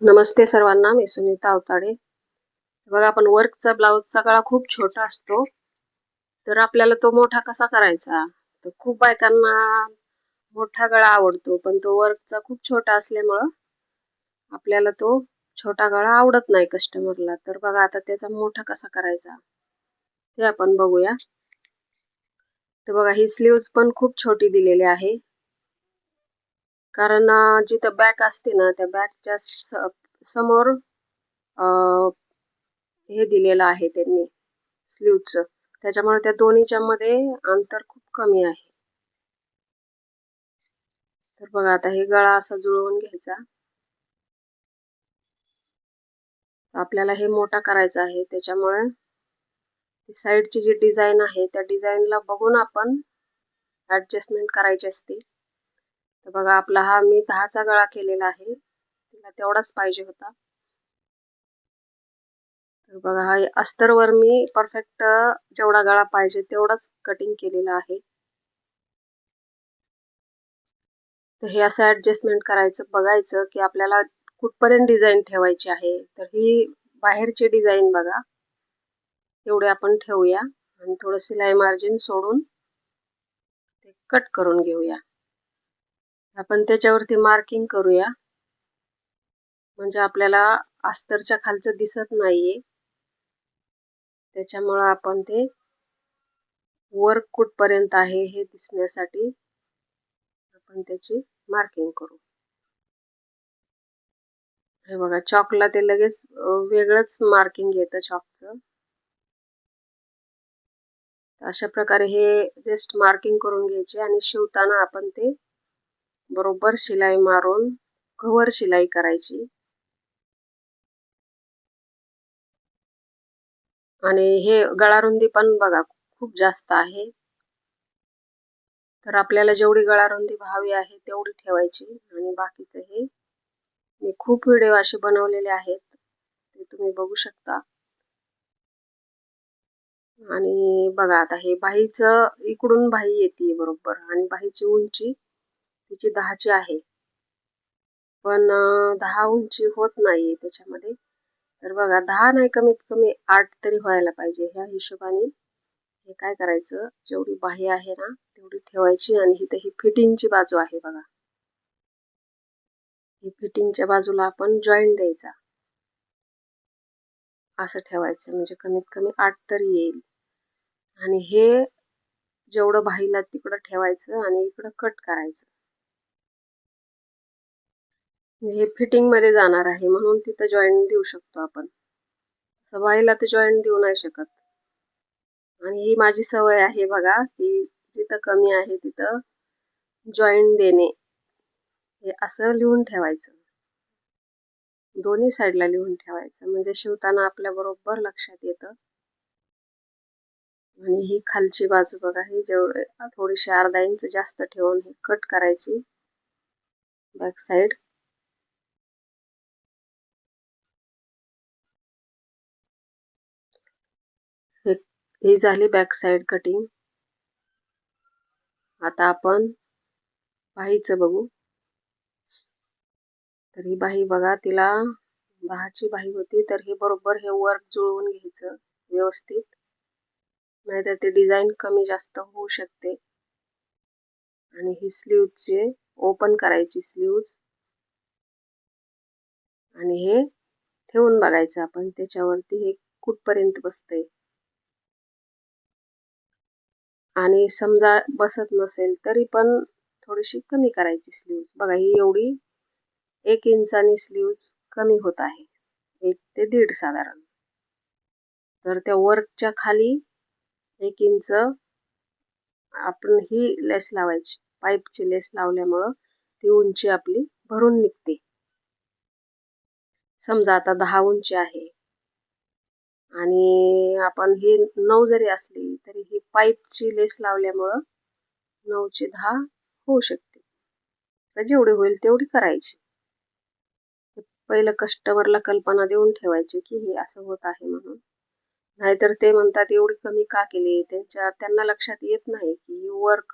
नमस्ते सर्वांना, मी सुनीता अवताडे. बघा, आपण वर्कचा ब्लाउजचा गळा खूप छोटा असतो, तर आपल्याला तो मोठा कसा करायचा? तर खूप बायकांना मोठा गळा आवडतो, पण तो वर्कचा खूप छोटा असल्यामुळं आपल्याला तो छोटा गळा आवडत नाही कस्टमरला. तर बघा, आता त्याचा मोठा कसा करायचा ते आपण बघूया. तर बघा, ही स्लीव्ज पण खूप छोटी दिलेली आहे, कारण जिथं बॅक असते ना, त्या बॅकच्या समोर हे दिलेलं आहे त्यांनी स्लीवचं, त्याच्यामुळे त्या दोन्हीच्या मध्ये अंतर खूप कमी आहे. तर बघा, आता हे गळा असा जुळवून घ्यायचा. आपल्याला हे मोठा करायचा आहे, त्याच्यामुळे साईडची जी डिझाईन आहे त्या डिझाईनला बघून आपण ऍडजस्टमेंट करायची असते. तर बघा, आपला हा मी 10चा गळा केलेला आहे, तिला तेवढाच पाहिजे होता. तर बघा, हा अस्तरवर मी परफेक्ट जेवढा गळा पाहिजे तेवढाच कटिंग केलेला आहे. तर हे असं ऍडजस्टमेंट करायचं, बघायचं की आपल्याला कुठपर्यंत डिझाईन ठेवायची आहे. तर ही बाहेरची डिझाईन बघा, तेवढे आपण ठेवूया आणि थोडं शिलाई मार्जिन सोडून ते कट करून घेऊया. आपण त्याच्यावरती मार्किंग करूया, म्हणजे आपल्याला अस्तरच्या खालचं दिसत नाहीये, त्याच्यामुळं आपण ते वर्क कुठपर्यंत आहे हे दिसण्यासाठी आपण त्याची मार्किंग करू. हे बघा, चॉकला ते लगेच वेगळंच मार्किंग येतं चॉकचं. अशा प्रकारे हे जस्ट मार्किंग करून घ्यायचे आणि शिवताना आपण ते बरोबर शिलाई मारून कव्हर शिलाई करायची. आणि हे गळारुंदी पण बघा खूप जास्त आहे, तर आपल्याला जेवढी गळारुंदी हवी आहे तेवढी ठेवायची. आणि बाकीचं हे मी खूप व्हिडिओ असे बनवलेले आहेत, ते तुम्ही बघू शकता. आणि बघा, आता हे बाहीचं इकडून बाही येते बरोबर, आणि बाहीची उंची तिची 10ची आहे, पण 10 उंची होत नाहीये त्याच्यामध्ये. तर बघा, 10 नाही, कमीत कमी 8 तरी व्हायला पाहिजे. ह्या हिशोबाने हे काय करायचं, जेवढी बाही आहे ना तेवढी ठेवायची. आणि इथे ही फिटिंगची बाजू आहे बघा, ही फिटिंगच्या बाजूला आपण जॉईंट द्यायचा, असं ठेवायचं, म्हणजे कमीत कमी 8 तरी येईल. आणि हे जेवढं बाहीला तिकडं ठेवायचं आणि इकडं कट करायचं. हे फिटिंग मध्ये जाणार आहे म्हणून तिथं जॉईंट देऊ शकतो आपण, असं बाहीला तर जॉईंट देऊ नाही शकत. आणि ही माझी सवय आहे बघा, की जिथं कमी आहे तिथं जॉईंट देणे, हे असं लिहून ठेवायचं, दोन्ही साईडला लिहून ठेवायचं, म्हणजे शिवताना आपल्या बरोबर लक्षात येतं. आणि ही खालची बाजू बघा, ही जेवढे थोडीशी अर्धा इंच जास्त ठेवून ही कट करायची बॅक साईड. ही झाली बॅक साईड कटिंग. आता आपण बाहीचं बघू. तर ही बाही बघा, तिला 10ची बाही होती, तर हे बरोबर हे वर्क जुळवून घ्यायचं व्यवस्थित, नाहीतर ते डिझाईन कमी जास्त होऊ शकते. आणि ही स्लीवचे ओपन करायची स्लीव्ज, आणि हे ठेवून बघायचं आपण त्याच्यावरती हे कुठपर्यंत बसतंय. आणि समजा बसत नसेल तरी पण थोडीशी कमी करायची स्लीव्ज. बघा, ही एवढी 1 इंचानी स्लीव्ज कमी होत आहे, 1 ते 1.5 साधारण. तर त्या वर्कच्या खाली 1 इंच आपण ही लेस लावायची, पाईपची लेस लावल्यामुळं ती उंची आपली भरून निघते. समजा आता 10 उंची आहे आणि आपण ही 9 जरी असली तरी ही पाईपची लेस लावल्यामुळं 9ची 10 होऊ शकते. तर जेवढी होईल तेवढी करायची. पहिलं कस्टमरला कल्पना देऊन ठेवायची की हे असं होत आहे म्हणून, नाहीतर ते म्हणतात एवढी कमी का केली. त्यांना लक्षात येत नाही की वर्क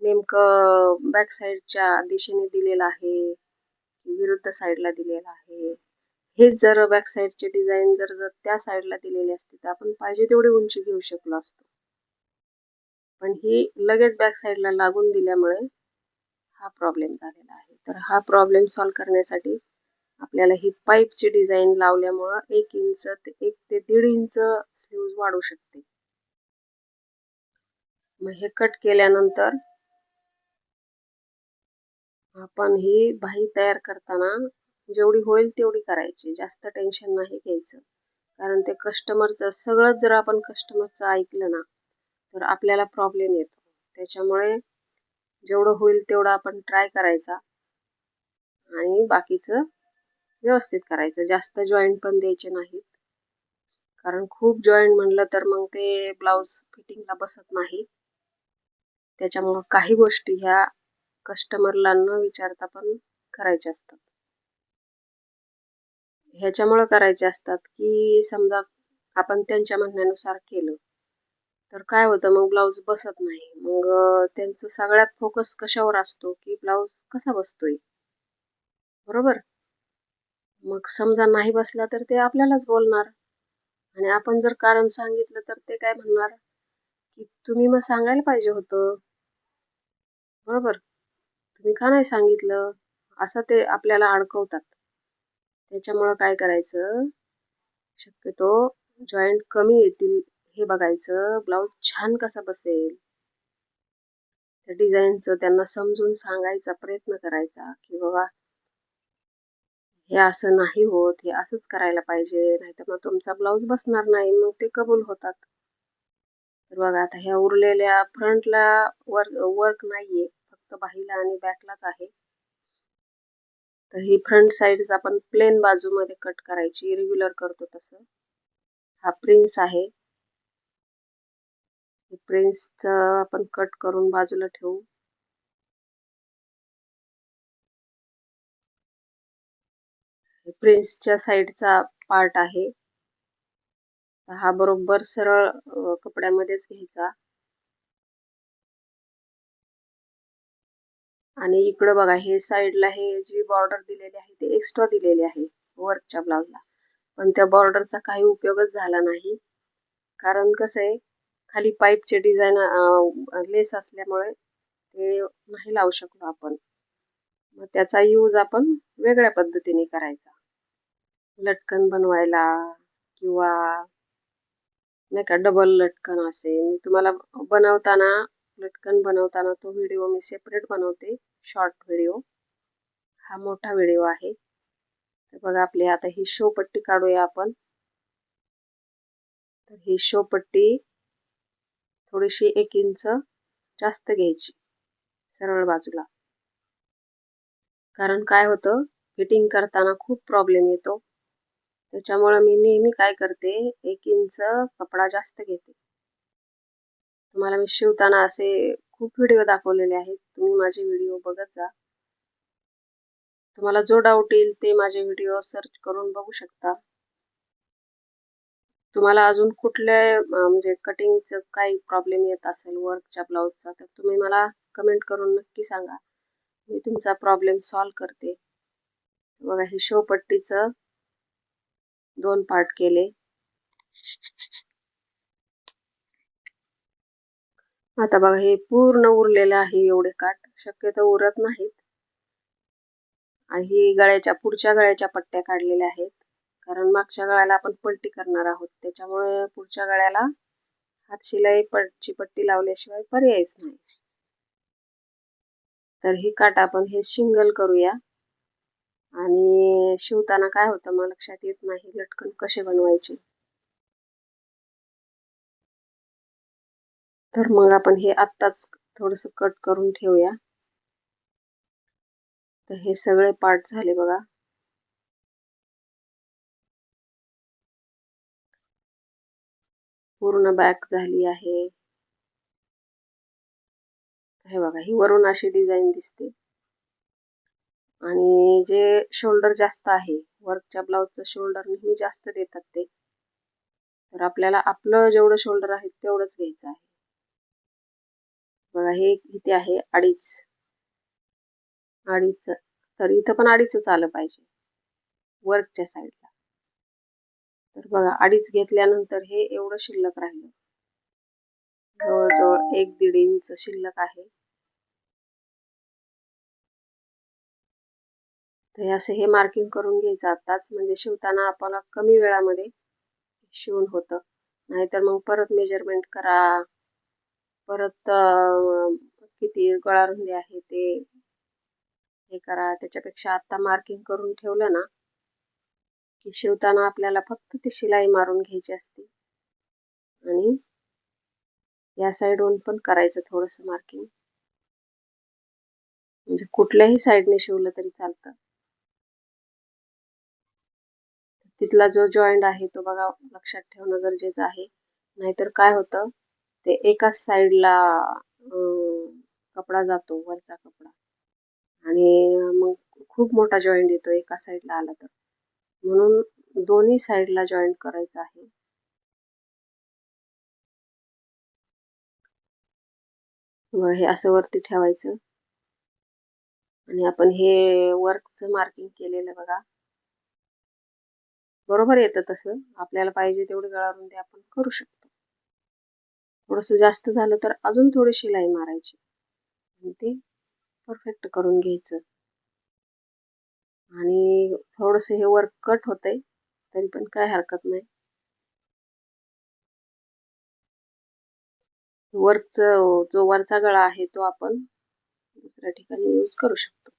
नेमकं बॅक साईडच्या दिशेने दिलेलं आहे की विरुद्ध साईडला दिलेलं आहे. हेच जर बॅक साईडची डिझाईन जर त्या साईडला दिलेली असती तर आपण पाहिजे तेवढी उंची घेऊ शकलो असतो. पण ही लगेच बॅक साईडला लागून दिल्यामुळे हा प्रॉब्लेम झालेला आहे. तर हा प्रॉब्लेम सॉल्व्ह करण्यासाठी आपल्याला ही पाईपची डिझाईन लावल्यामुळं 1 इंच ते 1 ते 1.5 इंच स्लीव्ज वाढू शकते. मग हे कट केल्यानंतर आपण ही बाही तयार करताना जेवढी होईल तेवढी करायची, जास्त टेन्शन नाही घ्यायचं. कारण ते कस्टमरचं सगळंच जर आपण कस्टमरचं ऐकलं ना तर आपल्याला प्रॉब्लेम येतो. त्याच्यामुळे जेवढं होईल तेवढं आपण ट्राय करायचा आणि बाकीचं व्यवस्थित करायचं. जास्त जॉईंट पण द्यायचे नाहीत, कारण खूप जॉईंट म्हणलं तर मग ते ब्लाऊज फिटिंगला बसत नाही. त्याच्यामुळं काही गोष्टी ह्या कस्टमरला न विचारता पण करायच्या असतात. ह्याच्यामुळं करायचे असतात की समजा आपण त्यांच्या म्हणण्यानुसार केलं तर काय होतं, मग ब्लाऊज बसत नाही. मग त्यांचं सगळ्यात फोकस कशावर असतो की ब्लाऊज कसा बसतोय, बरोबर? मग समजा नाही बसला तर ते आपल्यालाच बोलणार आणि आपण जर कारण सांगितलं तर ते काय म्हणणार की तुम्ही मग सांगायला पाहिजे होतं, बरोबर? तुम्ही का नाही सांगितलं, असं ते आपल्याला अडकवतात. त्याच्यामुळं काय करायचं, शक्यतो जॉईंट कमी येतील हे बघायचं, ब्लाऊज छान कसा बसेल त्या डिझाईनचं त्यांना समजून सांगायचा प्रयत्न करायचा की बाबा हे असं नाही होत, हे असंच करायला पाहिजे, नाहीतर मग तुमचा ब्लाऊज बसणार नाही. मग ते कबूल होतात. तर बघा आता ह्या उरलेल्या फ्रंटला वर्क नाहीये, फक्त बाहीला आणि बॅकलाच आहे. तर ही फ्रंट साईड आपण प्लेन बाजूमध्ये कट करायची, रेग्युलर करतो तसं. हा प्रिन्स आहे, प्रिन्सचं आपण कट करून बाजूला ठेवू. प्रिन्सच्या साईडचा पार्ट आहे, हा बरोबर सरळ कपड्यामध्येच घ्यायचा आणि इकडं बघा हे साईडला हे जी बॉर्डर दिलेली आहे ते एक्स्ट्रा दिलेली आहे वर्कच्या ब्लाउजला, पण त्या बॉर्डरचा काही उपयोगच झाला नाही. कारण कसं आहे, खाली पाईपचे डिझाईन लेस असल्यामुळे ते नाही लावू शकलो आपण. मग त्याचा यूज आपण वेगळ्या पद्धतीने करायचा, लटकन बनवायला किंवा नाही का डबल लटकन असे. मी तुम्हाला बनवताना लटकन बनवताना तो व्हिडिओ मी सेपरेट बनवते, शॉर्ट व्हिडिओ. हा मोठा व्हिडिओ आहे. तर बघा आपली आता ही शो पट्टी काढूया आपण. तर ही शो पट्टी थोडीशी 1 इंच जास्त घ्यायची सरळ बाजूला. कारण काय होतं, फिटिंग करताना खूप प्रॉब्लेम येतो. त्याच्यामुळे मी नेहमी काय करते, 1 इंच कपडा जास्त घेते. तुम्हाला मी शिवताना असे खूप व्हिडिओ दाखवलेले आहेत, तुम्ही माझे व्हिडिओ बघत जा. तुम्हाला जो डाऊट येईल ते माझे व्हिडिओ सर्च करून बघू शकता. तुम्हाला अजून कुठल्या म्हणजे कटिंगचं काही प्रॉब्लेम येत असेल वर्कच्या ब्लाऊजचा तर तुम्ही मला कमेंट करून नक्की सांगा, मी तुमचा प्रॉब्लेम सॉल्व्ह करते. बघा ही शो पट्टीचं 2 पार्ट केले. आता बघा हे पूर्ण उरलेलं आहे, एवढे काठ शक्यतो उरत नाहीत. आणि ही गळ्याच्या पुढच्या गळ्याच्या पट्ट्या काढलेल्या आहेत, कारण मागच्या गळ्याला आपण पलटी करणार आहोत. त्याच्यामुळे पुढच्या गळ्याला हात शिलाई ची पट्टी लावल्याशिवाय पर्यायच नाही. तर ही काठ आपण हे सिंगल करूया. आणि शिवताना काय होतं मग लक्षात येत नाही लटकन कसे बनवायचे. तर मग आपण हे आत्ताच थोडंसं कट करून ठेवूया. तर हे सगळे पार्ट झाले बघा. पूर्ण बॅक झाली आहे. हे बघा ही वरून अशी डिझाईन दिसते. आणि जे शोल्डर जास्त आहे, वर्कच्या ब्लाऊजचं शोल्डर नेहमी जास्त देतात ते. तर आपल्याला आपलं जेवढं शोल्डर आहे तेवढंच घ्यायचं आहे. बघा हे इथे आहे 2.5. तर इथं पण 2.5च आलं पाहिजे वर्कच्या साईडला. तर बघा 2.5 घेतल्यानंतर हे एवढं शिल्लक राहिलं. जवळजवळ 1-1.5 इंच शिल्लक आहे. तर हे मार्किंग करून घ्यायचं आताच, म्हणजे शिवताना आपल्याला कमी वेळामध्ये शिवून होतं. नाहीतर मग परत मेजरमेंट करा, परत किती गळा रुंदी आहे ते हे करा. त्याच्यापेक्षा आता मार्किंग करून ठेवलं ना की शिवताना आपल्याला फक्त ती शिलाई मारून घ्यायची असते. आणि या साईडवरून पण करायचं थोडंसं मार्किंग, म्हणजे कुठल्याही साईडने शिवलं तरी चालतं. तिथला जो जॉईंट आहे तो बघा लक्षात ठेवणं गरजेचं आहे. नाहीतर काय होतं, ते एकाच साईडला कपडा जातो, वरचा कपडा, आणि मग खूप मोठा जॉईंट येतो एका साईडला आला तर. म्हणून दोन्ही साईडला जॉईंट करायचं आहे. हे असं वरती ठेवायचं आणि आपण हे वर्कचं मार्किंग केलेलं बघा बरोबर येतं. तसं आपल्याला पाहिजे तेवढी गळा रुंदी आपण करू शकतो. थोडंसं जास्त झालं तर अजून थोडी शिलाई मारायची आणि ते परफेक्ट करून घ्यायचं. आणि थोडंसं हे वर्क कट होतंय तरी पण काय हरकत नाही. वर्कचं जो वरचा गळा आहे तो आपण दुसऱ्या ठिकाणी यूज करू शकतो.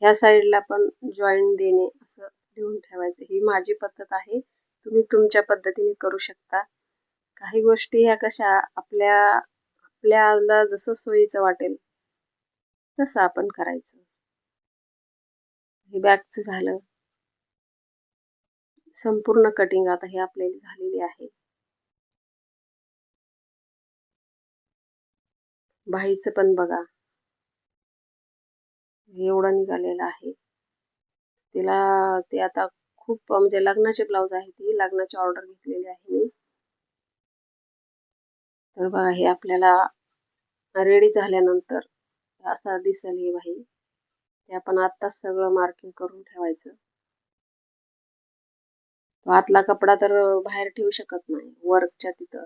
ह्या साईडला पण जॉईंट देणे असं लिहून ठेवायचं. ही माझी पद्धत आहे, तुम्ही तुमच्या पद्धतीने करू शकता. काही गोष्टी ह्या कशा आपल्याला जसं सोयीचं वाटेल तसं आपण करायचं. हे बॅकचं झालं. संपूर्ण कटिंग आता हे आपल्याला झालेली आहे. बाहीचं पण बघा एवढं निघालेलं आहे. ते आता खूप म्हणजे लग्नाचे ब्लाऊज आहे, ती लग्नाची ऑर्डर घेतलेली आहे मी. तर बघा हे आपल्याला रेडी झाल्यानंतर असा दिसेल ही बाही. ते आपण आत्ताच सगळं मार्किंग करून ठेवायचं. आतला कपडा तर बाहेर ठेवू शकत नाही वर्कच्या तिथं.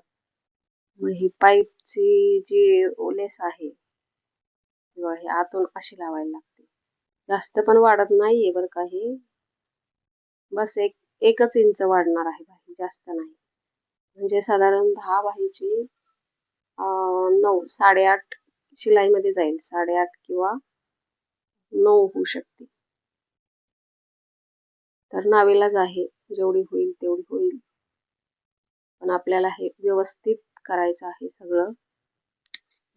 मग ही पाईपची जी लेस आहे किंवा हे आतून अशी लावायला लागते. जास्त पण वाढत नाहीये बरं का, हे बस 1 इंच वाढणार आहे बाही, जास्त नाही. म्हणजे साधारण 10 बाहीची 9 8.5 शिलाईमध्ये जाईल. 8.5 किंवा 9 होऊ शकते. तर नावेलाच आहे, जेवढी होईल तेवढी होईल. पण आपल्याला हे व्यवस्थित करायचं आहे सगळं,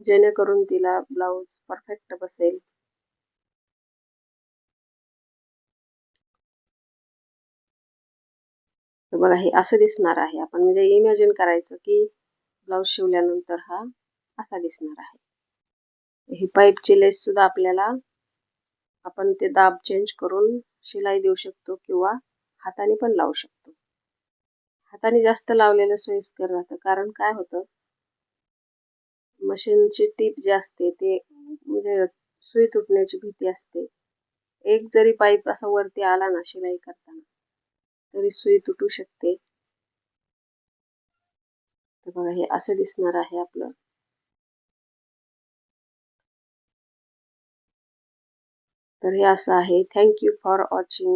जेणेकरून तिला ब्लाऊज परफेक्ट बसेल. तर बघा हे असं दिसणार आहे. आपण म्हणजे इमॅजिन करायचं की ब्लाऊज शिवल्यानंतर हा असा दिसणार आहे. ही पाईपची लेस सुद्धा आपल्याला आपण ते दाब चेंज करून शिलाई देऊ शकतो किंवा हाताने पण लावू शकतो. हाताने जास्त लावलेलं सोयीस्कर राहतं, कारण काय होतं, मशीनची टीप जी असते ते म्हणजे सुई तुटण्याची भीती असते. एक जरी पाईप असा वरती आला ना शिलाई करताना तरी सुई तुटू शकते. तर बघा हे असं दिसणार आहे आपलं. तर हे असं आहे. Thank you for watching.